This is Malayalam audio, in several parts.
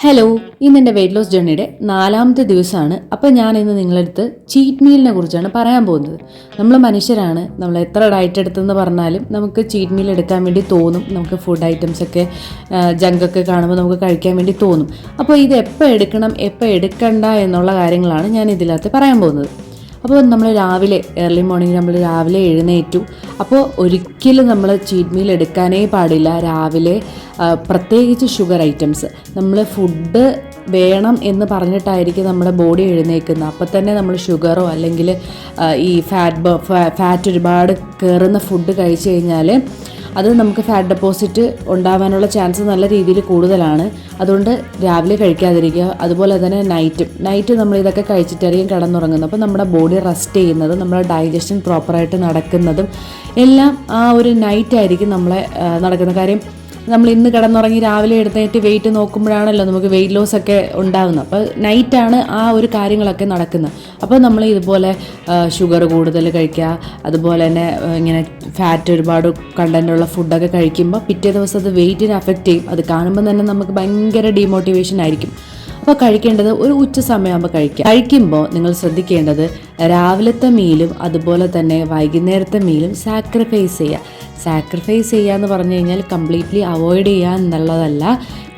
ഹലോ, ഇന്ന് എൻ്റെ വെയിറ്റ് ലോസ് ജേർണിയുടെ 4ാമത്തെ ദിവസമാണ്. അപ്പോൾ ഞാൻ ഇന്ന് നിങ്ങളടുത്ത് ചീറ്റ് മീലിനെ കുറിച്ചാണ് പറയാൻ പോകുന്നത്. നമ്മൾ മനുഷ്യരാണ്, നമ്മൾ എത്ര ഡയറ്റ് എടുത്തെന്ന് പറഞ്ഞാലും നമുക്ക് ചീറ്റ് മീൽ എടുക്കാൻ വേണ്ടി തോന്നും. നമുക്ക് ഫുഡ് ഐറ്റംസൊക്കെ ജങ്കൊക്കെ കാണുമ്പോൾ നമുക്ക് കഴിക്കാൻ വേണ്ടി തോന്നും. അപ്പോൾ ഇത് എപ്പോൾ എടുക്കണം എപ്പോൾ എടുക്കണ്ട എന്നുള്ള കാര്യങ്ങളാണ് ഞാൻ ഇതിനകത്ത് പറയാൻ പോകുന്നത്. അപ്പോൾ നമ്മൾ രാവിലെ ഏർലി മോർണിംഗ് നമ്മൾ രാവിലെ എഴുന്നേറ്റു. അപ്പോൾ ഒരിക്കലും നമ്മൾ ചീറ്റ് മീൽ എടുക്കാനേ പാടില്ല. രാവിലെ പ്രത്യേകിച്ച് ഷുഗർ ഐറ്റംസ് നമ്മൾ ഫുഡ് വേണം എന്ന് പറഞ്ഞിട്ടായിരിക്കും നമ്മുടെ ബോഡി എഴുന്നേക്കുന്നത്. അപ്പോൾ തന്നെ നമ്മൾ ഷുഗറോ അല്ലെങ്കിൽ ഈ ഫാറ്റ് ഒരുപാട് കയറുന്ന ഫുഡ് കഴിച്ചു കഴിഞ്ഞാൽ അത് നമുക്ക് ഫാറ്റ് ഡെപ്പോസിറ്റ് ഉണ്ടാകാനുള്ള ചാൻസ് നല്ല രീതിയിൽ കൂടുതലാണ്. അതുകൊണ്ട് രാവിലെ കഴിക്കാതിരിക്കുക. അതുപോലെ തന്നെ നൈറ്റ് നമ്മൾ ഇതൊക്കെ കഴിച്ചിട്ടായിരിക്കും കിടന്നുറങ്ങുന്നത്. അപ്പോൾ നമ്മുടെ ബോഡി റെസ്റ്റ് ചെയ്യുന്നതും നമ്മുടെ ഡൈജഷൻ പ്രോപ്പറായിട്ട് നടക്കുന്നതും എല്ലാം ആ ഒരു നൈറ്റായിരിക്കും നമ്മളെ നടക്കുന്ന കാര്യം. നമ്മൾ ഇന്ന് കിടന്നുറങ്ങി രാവിലെ എടുത്തിട്ട് വെയിറ്റ് നോക്കുമ്പോഴാണല്ലോ നമുക്ക് വെയിറ്റ് ലോസ് ഒക്കെ ഉണ്ടാകുന്നത്. അപ്പോൾ നൈറ്റാണ് ആ ഒരു കാര്യങ്ങളൊക്കെ നടക്കുന്നത്. അപ്പോൾ നമ്മൾ ഇതുപോലെ ഷുഗർ കൂടുതൽ കഴിക്കുക, അതുപോലെ തന്നെ ഇങ്ങനെ ഫാറ്റ് ഒരുപാട് കണ്ടൻറ്റുള്ള ഫുഡൊക്കെ കഴിക്കുമ്പോൾ പിറ്റേ ദിവസം അത് വെയിറ്റിനെ അഫക്റ്റ് ചെയ്യും. അത് കാണുമ്പോൾ തന്നെ നമുക്ക് ഭയങ്കര ഡീമോട്ടിവേഷൻ ആയിരിക്കും. അപ്പോൾ കഴിക്കേണ്ടത് ഒരു ഉച്ച സമയമാകുമ്പോൾ കഴിക്കുക. കഴിക്കുമ്പോൾ നിങ്ങൾ ശ്രദ്ധിക്കേണ്ടത് രാവിലത്തെ മീലും അതുപോലെ തന്നെ വൈകുന്നേരത്തെ മീലും സാക്രിഫൈസ് ചെയ്യുക എന്ന് പറഞ്ഞു കഴിഞ്ഞാൽ കംപ്ലീറ്റ്ലി അവോയ്ഡ് ചെയ്യുക എന്നുള്ളതല്ല,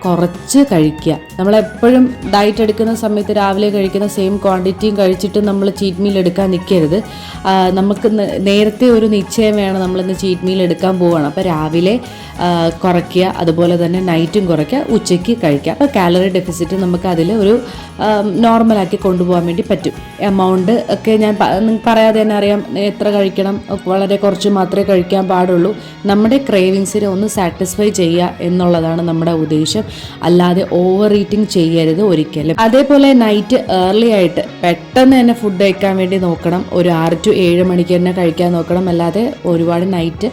കുറച്ച് കഴിക്കുക. നമ്മളെപ്പോഴും ഡയറ്റ് എടുക്കുന്ന സമയത്ത് രാവിലെ കഴിക്കുന്ന സെയിം ക്വാണ്ടിറ്റിയും കഴിച്ചിട്ട് നമ്മൾ ചീറ്റ് മീൽ എടുക്കാൻ നിൽക്കരുത്. നമുക്ക് നേരത്തെ ഒരു നിശ്ചയം വേണം, നമ്മളിന്ന് ചീറ്റ് മീൽ എടുക്കാൻ പോവുകയാണ്. അപ്പോൾ രാവിലെ കുറയ്ക്കുക, അതുപോലെ തന്നെ നൈറ്റും കുറയ്ക്കുക, ഉച്ചയ്ക്ക് കഴിക്കുക. അപ്പോൾ കാലറി ഡെഫിസിറ്റ് നമുക്ക് അതിൽ ഒരു നോർമലാക്കി കൊണ്ടുപോകാൻ വേണ്ടി പറ്റും. എമൗണ്ട് ഒക്കെ ഞാൻ പറയാതെ തന്നെ അറിയാം എത്ര കഴിക്കണം, വളരെ കുറച്ച് മാത്രമേ കഴിക്കാൻ പാടുള്ളൂ. നമ്മുടെ ക്രേവിങ്സിനെ ഒന്ന് സാറ്റിസ്ഫൈ ചെയ്യുക എന്നുള്ളതാണ് നമ്മുടെ ഉദ്ദേശം, അല്ലാതെ ഓവർ ഈറ്റിംഗ് ചെയ്യരുത് ഒരിക്കലും. അതേപോലെ നൈറ്റ് ഏർലി ആയിട്ട് പെട്ടെന്ന് തന്നെ ഫുഡ് കഴിക്കാൻ വേണ്ടി നോക്കണം. ഒരു 6 to 7 മണിക്ക് തന്നെ കഴിക്കാൻ നോക്കണം. അല്ലാതെ ഒരുപാട് നൈറ്റ്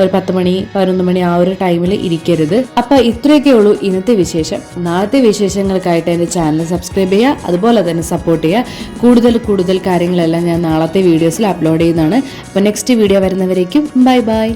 ഒരു 10 മണി 11 മണി ആ ഒരു ടൈമിൽ ഇരിക്കരുത്. അപ്പോൾ ഇത്രയൊക്കെ ഉള്ളൂ ഇന്നത്തെ വിശേഷം. നാളത്തെ വിശേഷങ്ങൾക്കായിട്ട് എൻ്റെ ചാനൽ സബ്സ്ക്രൈബ് ചെയ്യുക, അതുപോലെ തന്നെ സപ്പോർട്ട് ചെയ്യുക. കൂടുതൽ കാര്യങ്ങളെല്ലാം ഞാൻ നാളത്തെ വീഡിയോസിൽ അപ്ലോഡ് ചെയ്യുന്നതാണ്. അപ്പോൾ നെക്സ്റ്റ് വീഡിയോ വരുന്നവരേക്കും ബൈ.